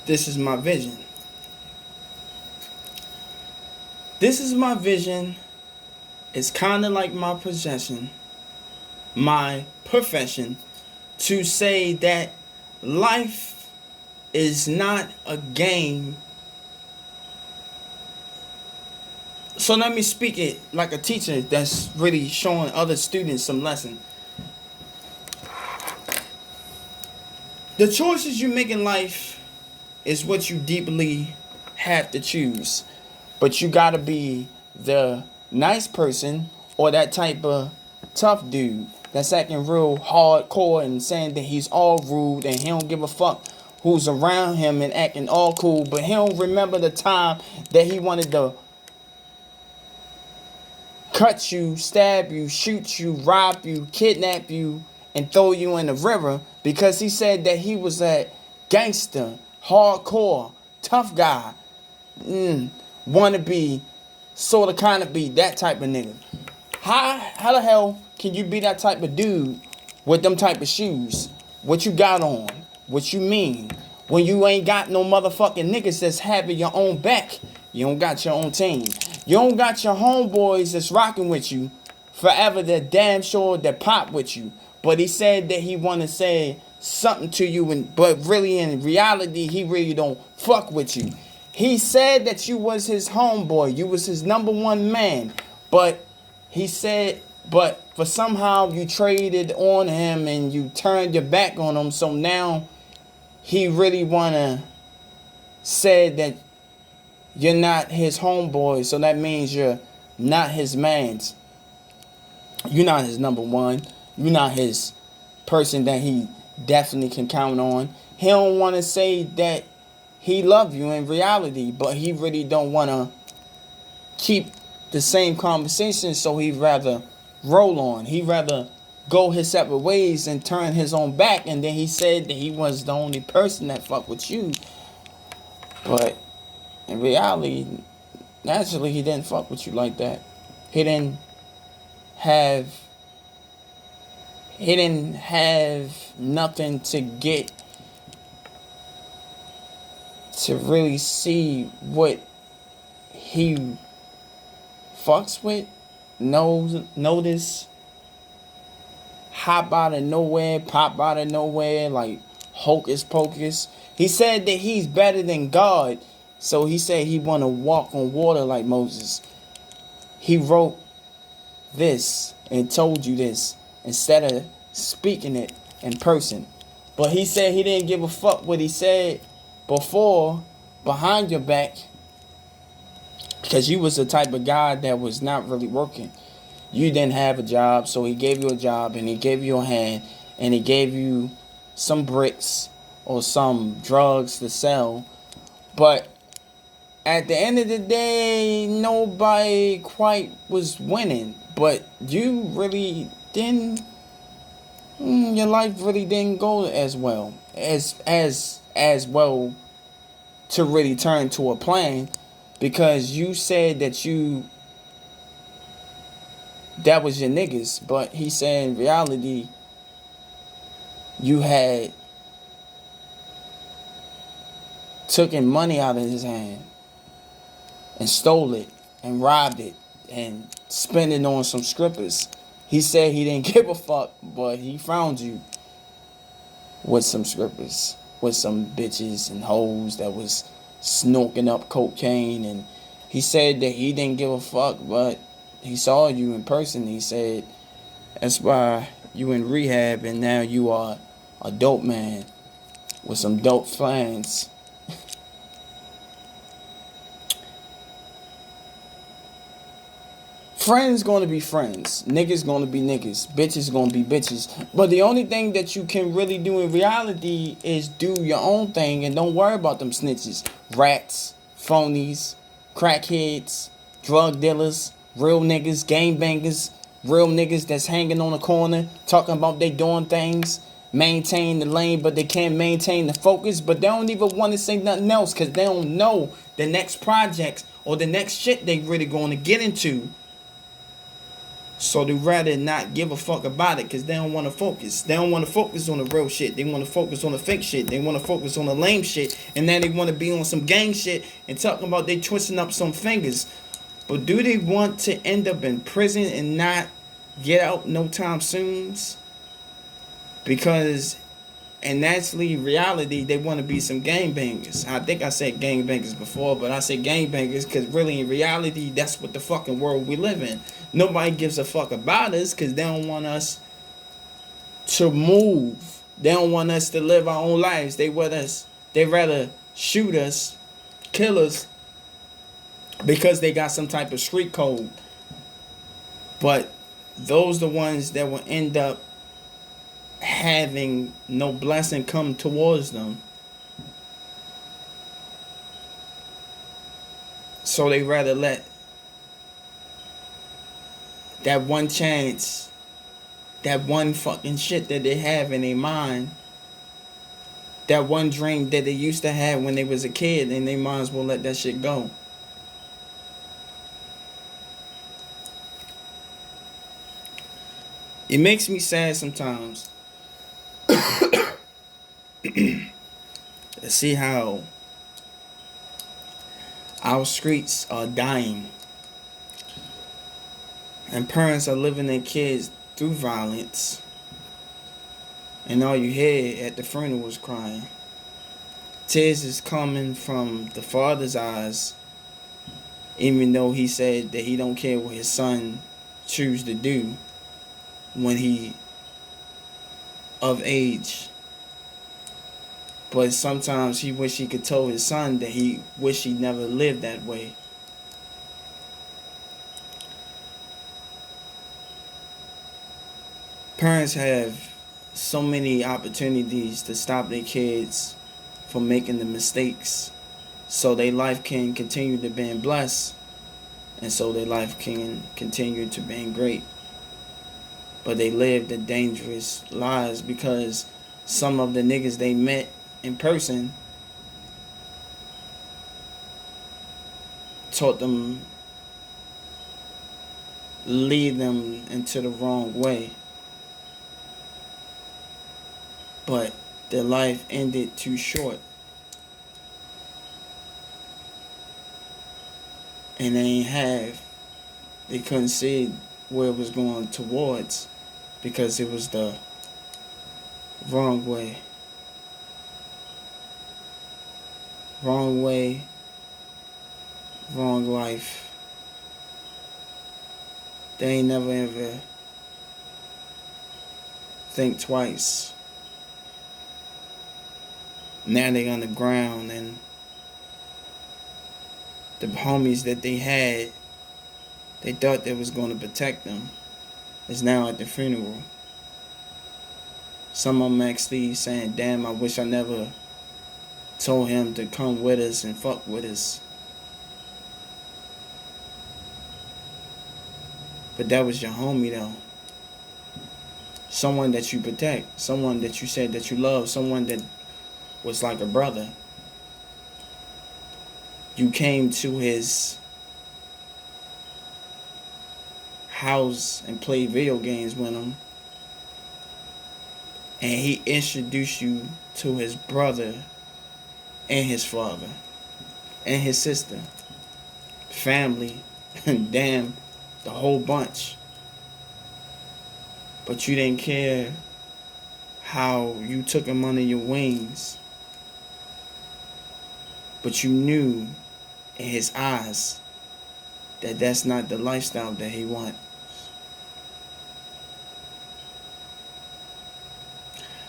This is my vision. This is my vision. It's kind of like my possession, my profession, to say that life is not a game. So let me speak it like a teacher that's really showing other students some lesson. The choices you make in life is what you deeply have to choose. But you gotta be the nice person or that type of tough dude that's acting real hardcore and saying that he's all rude and he don't give a fuck who's around him and acting all cool, but he don't remember the time that he wanted to cut you, stab you, shoot you, rob you, kidnap you, and throw you in the river because he said that he was a gangster, hardcore, tough guy, wanna be, sorta kinda be that type of nigga. How the hell can you be that type of dude with them type of shoes? What you got on? What you mean? When you ain't got no motherfucking niggas that's having your own back. You don't got your own team. You don't got your homeboys that's rocking with you forever. That damn sure that pop with you. But he said that he want to say something to you, but really in reality, he really don't fuck with you. He said that you was his homeboy. You was his number one man. But he said, but for somehow you traded on him and you turned your back on him. So now he really want to say that you're not his homeboy. So that means you're not his man's. You're not his number one. You're not his person that he definitely can count on. He don't want to say that he love you in reality, but he really don't want to keep the same conversation, so he'd rather roll on. He'd rather go his separate ways and turn his own back, and then he said that he was the only person that fuck with you. But in reality, naturally, he didn't fuck with you like that. He didn't have nothing to get to really see what he fucks with, notice, hop out of nowhere, pop out of nowhere, like hocus pocus. He said that he's better than God, so he said he want to walk on water like Moses. He wrote this and told you this instead of speaking it in person. But he said he didn't give a fuck what he said before, behind your back, because you was the type of guy that was not really working. You didn't have a job, so he gave you a job and he gave you a hand and he gave you some bricks or some drugs to sell. But at the end of the day, nobody quite was winning. But you really didn't. Your life really didn't go as well as well to really turn to a plan, because you said that that was your niggas, but he said in reality you had taken money out of his hand and stole it and robbed it and spent it on some strippers. He said he didn't give a fuck, but he found you with some strippers, with some bitches and hoes that was snorting up cocaine. And he said that he didn't give a fuck, but he saw you in person. He said that's why you in rehab and now you are a dope man with some dope plans. Friends gonna be friends. Niggas gonna be niggas. Bitches gonna be bitches. But the only thing that you can really do in reality is do your own thing and don't worry about them snitches. Rats, phonies, crackheads, drug dealers, real niggas, gangbangers, real niggas that's hanging on the corner, talking about they doing things, maintain the lane, but they can't maintain the focus, but they don't even want to say nothing else because they don't know the next projects or the next shit they really going to get into So they rather not give a fuck about it because they don't want to focus. They don't want to focus on the real shit. They want to focus on the fake shit. They want to focus on the lame shit. And then they want to be on some gang shit and talking about they twisting up some fingers. But do they want to end up in prison and not get out no time soon? Because, and naturally, reality, they want to be some gangbangers. I think I said gangbangers before, but I said gangbangers because really, in reality, that's what the fucking world we live in. Nobody gives a fuck about us because they don't want us to move. They don't want us to live our own lives. They rather shoot us, kill us, because they got some type of street code. But those the ones that will end up having no blessing come towards them. So they rather let that one chance, that one fucking shit that they have in their mind, that one dream that they used to have when they was a kid, and they might as well let that shit go. It makes me sad sometimes to see how our streets are dying and parents are living their kids through violence, and all you hear at the funeral is crying. Tears is coming from the father's eyes, even though he said that he don't care what his son choose to do when he of age. But sometimes he wish he could tell his son that he wish he never lived that way. Parents have so many opportunities to stop their kids from making the mistakes so their life can continue to be blessed and so their life can continue to be great. But they live the dangerous lives because some of the niggas they met in person taught them, lead them into the wrong way. But their life ended too short. And they couldn't see where it was going towards because it was the wrong way. Wrong way, wrong life. They ain't never ever think twice. Now they on the ground, and the homies that they had, they thought they was going to protect them, is now at the funeral. Some of them actually saying, damn, I wish I never told him to come with us and fuck with us. But that was your homie though. Someone that you protect, someone that you said that you love, someone that was like a brother. You came to his house and played video games with him, and he introduced you to his brother and his father and his sister, family, and damn, the whole bunch. But you didn't care how you took him under your wings. But you knew in his eyes that that's not the lifestyle that he wants.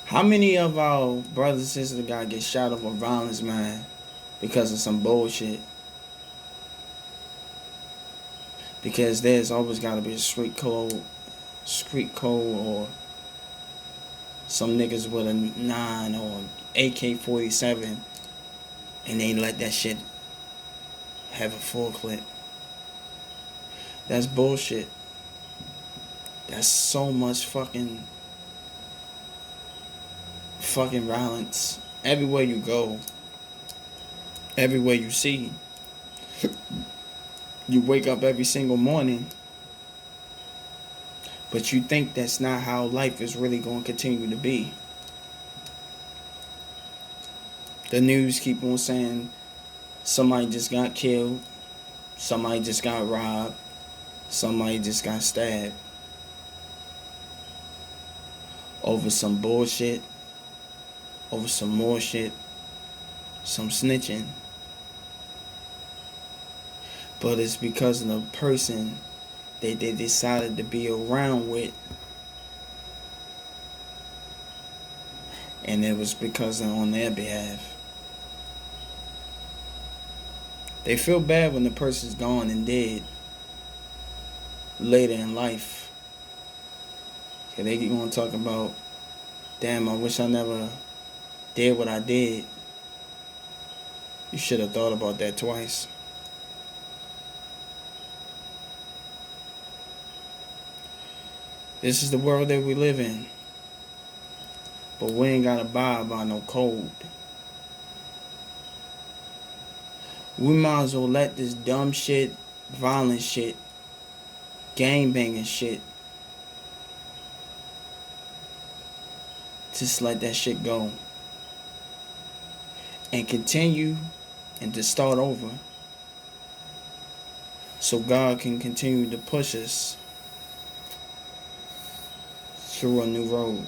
How many of our brothers and sisters got get shot up with violence, man, because of some bullshit? Because there's always got to be a street code, or some niggas with a 9 or AK-47, and they let that shit have a full clip. That's bullshit. That's so much fucking violence. Everywhere you go, everywhere you see. You wake up every single morning But you think that's not how life is really going to continue to be. The news keep on saying somebody just got killed, somebody just got robbed, somebody just got stabbed over some bullshit, over some more shit, some snitching. But it's because of the person that they decided to be around with. And it was because on their behalf. They feel bad when the person's gone and dead later in life. Okay, they keep on talking about, damn, I wish I never did what I did. You should have thought about that twice. This is the world that we live in. But we ain't gotta abide by no code. We might as well let this dumb shit, violent shit, gang banging shit, just let that shit go. And continue and to start over. So God can continue to push us through a new road.